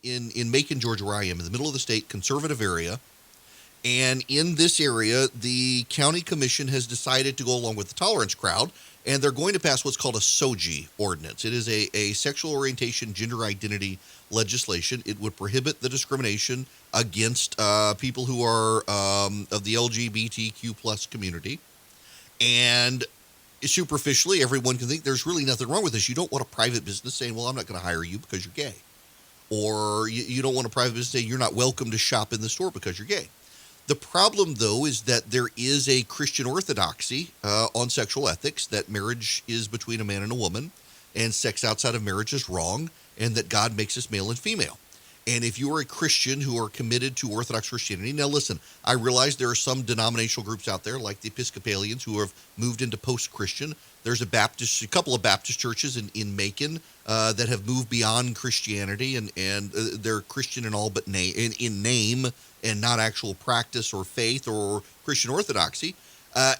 in Macon, Georgia, where I am, in the middle of the state, conservative area. And in this area, the county commission has decided to go along with the tolerance crowd, and they're going to pass what's called a SOGI ordinance. It is a sexual orientation, gender identity legislation. It would prohibit the discrimination against people who are of the LGBTQ plus community. And superficially, everyone can think there's really nothing wrong with this. You don't want a private business saying, well, I'm not going to hire you because you're gay. Or you don't want a private business saying you're not welcome to shop in the store because you're gay. The problem, though, is that there is a Christian orthodoxy on sexual ethics, that marriage is between a man and a woman, and sex outside of marriage is wrong, and that God makes us male and female. And if you are a Christian who are committed to Orthodox Christianity, now listen, I realize there are some denominational groups out there, like the Episcopalians, who have moved into post-Christian. There's a couple of Baptist churches in Macon that have moved beyond Christianity, and they're Christian in all but in name and not actual practice or faith or Christian orthodoxy.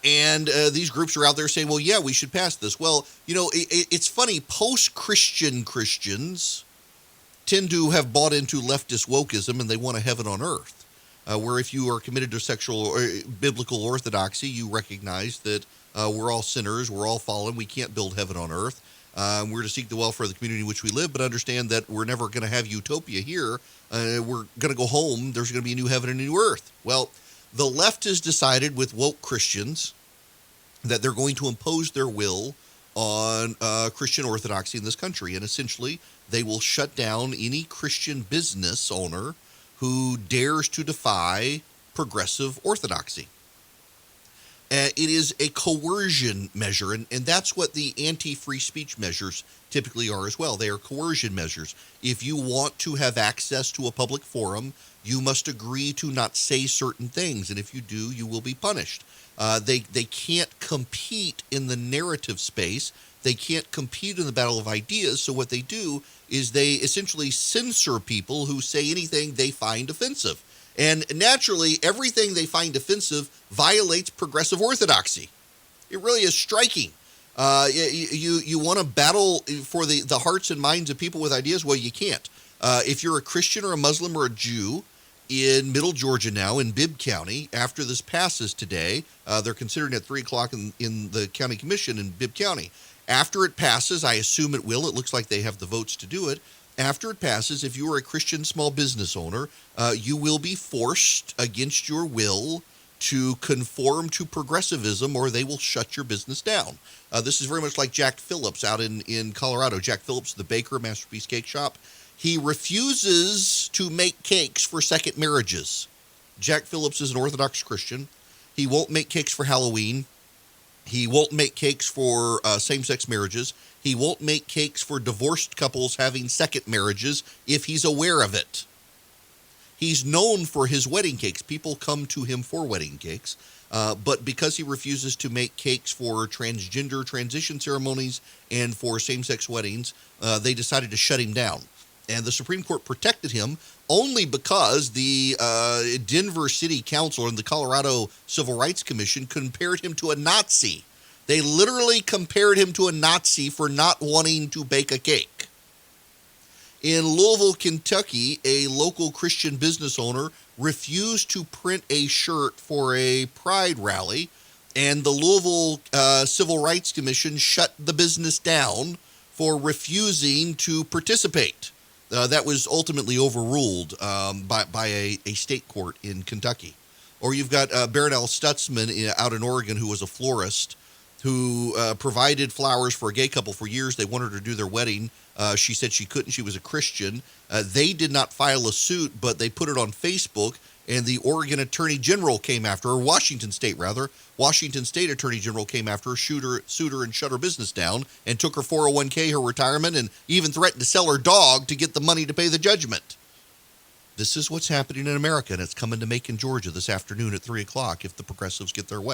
And these groups are out there saying, well, yeah, we should pass this. Well, it's funny. Post-Christian Christians tend to have bought into leftist wokeism, and they want a heaven on earth, where if you are committed to sexual or biblical orthodoxy, you recognize that we're all sinners, we're all fallen, we can't build heaven on earth. We're to seek the welfare of the community in which we live, but understand that we're never going to have utopia here. We're going to go home. There's going to be a new heaven and a new earth. Well, the left has decided with woke Christians that they're going to impose their will on Christian orthodoxy in this country. And essentially, they will shut down any Christian business owner who dares to defy progressive orthodoxy. It is a coercion measure, and that's what the anti-free speech measures typically are as well. They are coercion measures. If you want to have access to a public forum, you must agree to not say certain things, and if you do, you will be punished. They can't compete in the narrative space. They can't compete in the battle of ideas, so what they do is they essentially censor people who say anything they find offensive. And naturally, everything they find offensive violates progressive orthodoxy. It really is striking. You want to battle for the hearts and minds of people with ideas? Well, you can't. If you're a Christian or a Muslim or a Jew in Middle Georgia now, in Bibb County, after this passes today, they're considering it at 3 o'clock in the county commission in Bibb County. After it passes, I assume it will. It looks like they have the votes to do it. After it passes, if you are a Christian small business owner, you will be forced against your will to conform to progressivism, or they will shut your business down. This is very much like Jack Phillips out in Colorado. Jack Phillips, the baker, Masterpiece Cake Shop. He refuses to make cakes for second marriages. Jack Phillips is an Orthodox Christian. He won't make cakes for Halloween. He won't make cakes for same-sex marriages. He won't make cakes for divorced couples having second marriages if he's aware of it. He's known for his wedding cakes. People come to him for wedding cakes. But because he refuses to make cakes for transgender transition ceremonies and for same-sex weddings, they decided to shut him down. And the Supreme Court protected him only because the Denver City Council and the Colorado Civil Rights Commission compared him to a Nazi. They literally compared him to a Nazi for not wanting to bake a cake. In Louisville, Kentucky, a local Christian business owner refused to print a shirt for a pride rally, and the Louisville Civil Rights Commission shut the business down for refusing to participate. That was ultimately overruled by a state court in Kentucky. Or you've got Baronelle Stutzman out in Oregon, who was a florist, who provided flowers for a gay couple for years. They wanted her to do their wedding. She said she couldn't. She was a Christian. They did not file a suit, but they put it on Facebook, and the Oregon Attorney General came after her, Washington State Attorney General came after her, sued her and shut her business down, and took her 401k, her retirement, and even threatened to sell her dog to get the money to pay the judgment. This is what's happening in America, and it's coming to Macon, Georgia this afternoon at 3 o'clock if the progressives get their way.